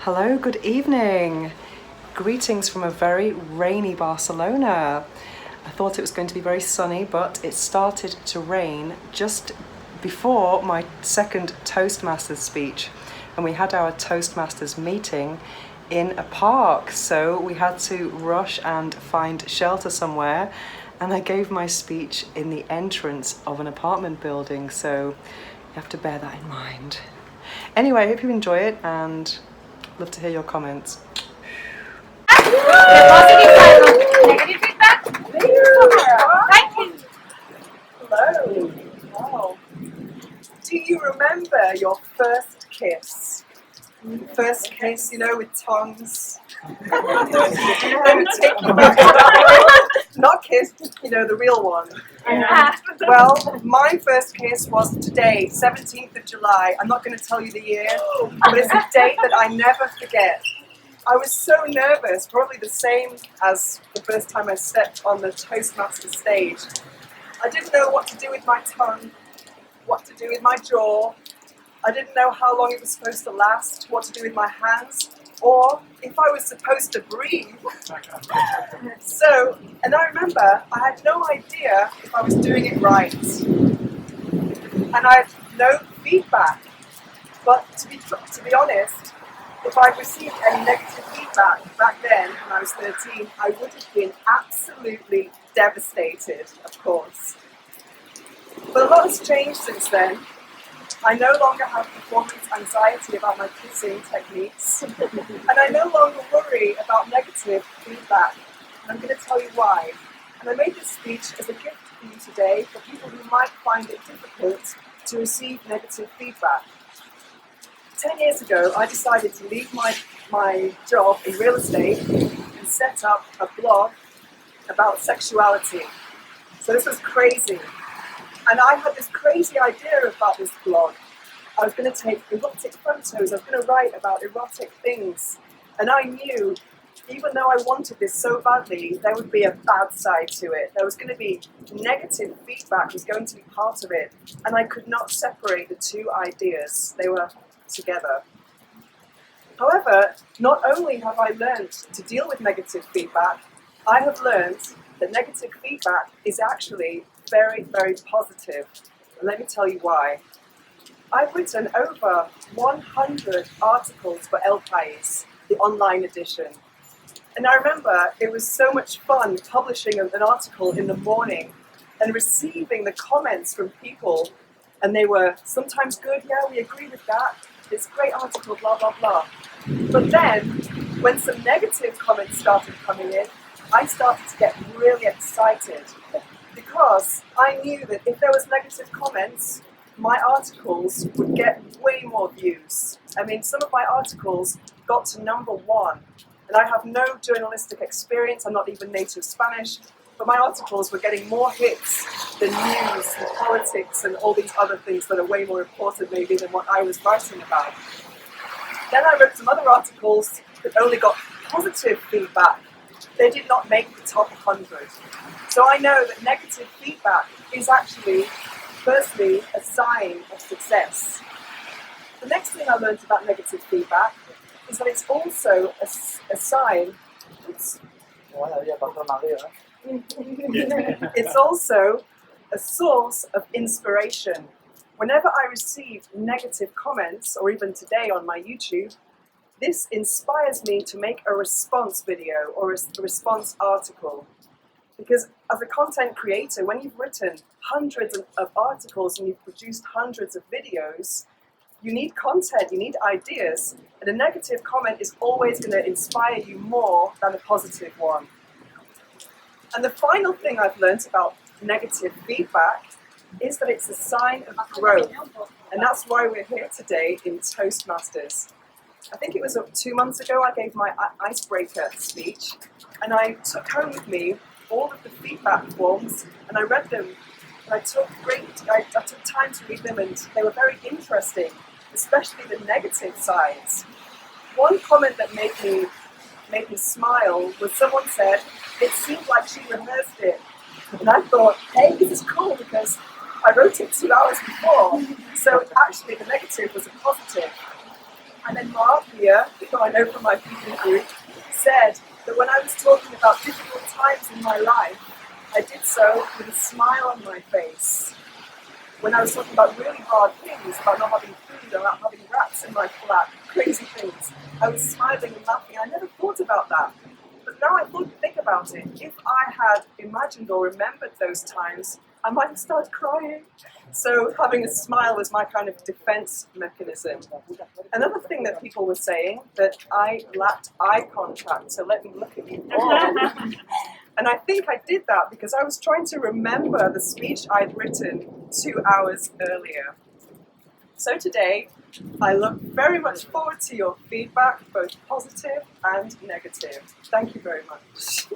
Hello, good evening. Greetings from a very rainy Barcelona. I thought it was going to be very sunny, but it started to rain just before my second Toastmasters speech. And we had our Toastmasters meeting in a park, so we had to rush and find shelter somewhere. And I gave my speech in the entrance of an apartment building, so you have to bear that in mind. Anyway, I hope you enjoy it and love to hear your comments. Negative feedback? Thank you. Hello. Wow. Do you remember your first kiss? First kiss, with tongues. Not kiss, the real one. Well, my first kiss was today, 17th of July. I'm not going to tell you the year, but it's a date that I never forget. I was so nervous, probably the same as the first time I stepped on the Toastmasters stage. I didn't know what to do with my tongue, what to do with my jaw. I didn't know how long it was supposed to last, what to do with my hands, or if I was supposed to breathe. And I remember I had no idea if I was doing it right. And I had no feedback. But to be honest, if I'd received any negative feedback back then when I was 13, I would have been absolutely devastated, of course. But a lot has changed since then. I no longer have performance anxiety about my kissing techniques, and I no longer worry about negative feedback. And I'm going to tell you why. And I made this speech as a gift for you today for people who might find it difficult to receive negative feedback. 10 years ago, I decided to leave my job in real estate and set up a blog about sexuality. So this was crazy. And I had this crazy idea about this blog. I was going to take erotic photos, I was going to write about erotic things. And I knew, even though I wanted this so badly, there would be a bad side to it. There was going to be negative feedback, was going to be part of it. And I could not separate the two ideas. They were together. However, not only have I learned to deal with negative feedback, I have learned that negative feedback is actually very, very positive. And let me tell you why. I've written over 100 articles for El País, the online edition. And I remember it was so much fun publishing an article in the morning and receiving the comments from people. And they were sometimes good, yeah, we agree with that. It's a great article, blah, blah, blah. But then, when some negative comments started coming in, I started to get really excited. Because I knew that if there was negative comments, my articles would get way more views. I mean, some of my articles got to #1. And I have no journalistic experience, I'm not even native Spanish, but my articles were getting more hits than news and politics and all these other things that are way more important maybe than what I was writing about. Then I wrote some other articles that only got positive feedback. They did not make the top 100. So I know that negative feedback is actually, firstly, a sign of success. The next thing I learned about negative feedback is that it's also a sign. It's also a source of inspiration. Whenever I receive negative comments, or even today on my YouTube, this inspires me to make a response video or a response article. Because as a content creator, when you've written hundreds of articles and you've produced hundreds of videos, you need content, you need ideas, and a negative comment is always going to inspire you more than a positive one. And the final thing I've learned about negative feedback is that it's a sign of growth. And that's why we're here today in Toastmasters. I think it was 2 months ago I gave my icebreaker speech, and I took home with me all of the feedback forms, and I read them, and I took time to read them, and they were very interesting, especially the negative sides. One comment that made me smile was someone said, it seemed like she rehearsed it. And I thought, hey, this is cool because I wrote it 2 hours before. So actually the negative was a positive. And then Mark here, who I know from my people group, said that when I was talking about difficult times in my life, I did so with a smile on my face. When I was talking about really hard things, about not having food, about having rats in my flat, crazy things, I was smiling and laughing. I never thought about that. But now I think about it. If I had imagined or remembered those times, I might have started crying. So having a smile was my kind of defense mechanism. Another thing that people were saying, that I lacked eye contact, so let me look at you all. And I think I did that because I was trying to remember the speech I'd written 2 hours earlier. So today, I look very much forward to your feedback, both positive and negative. Thank you very much.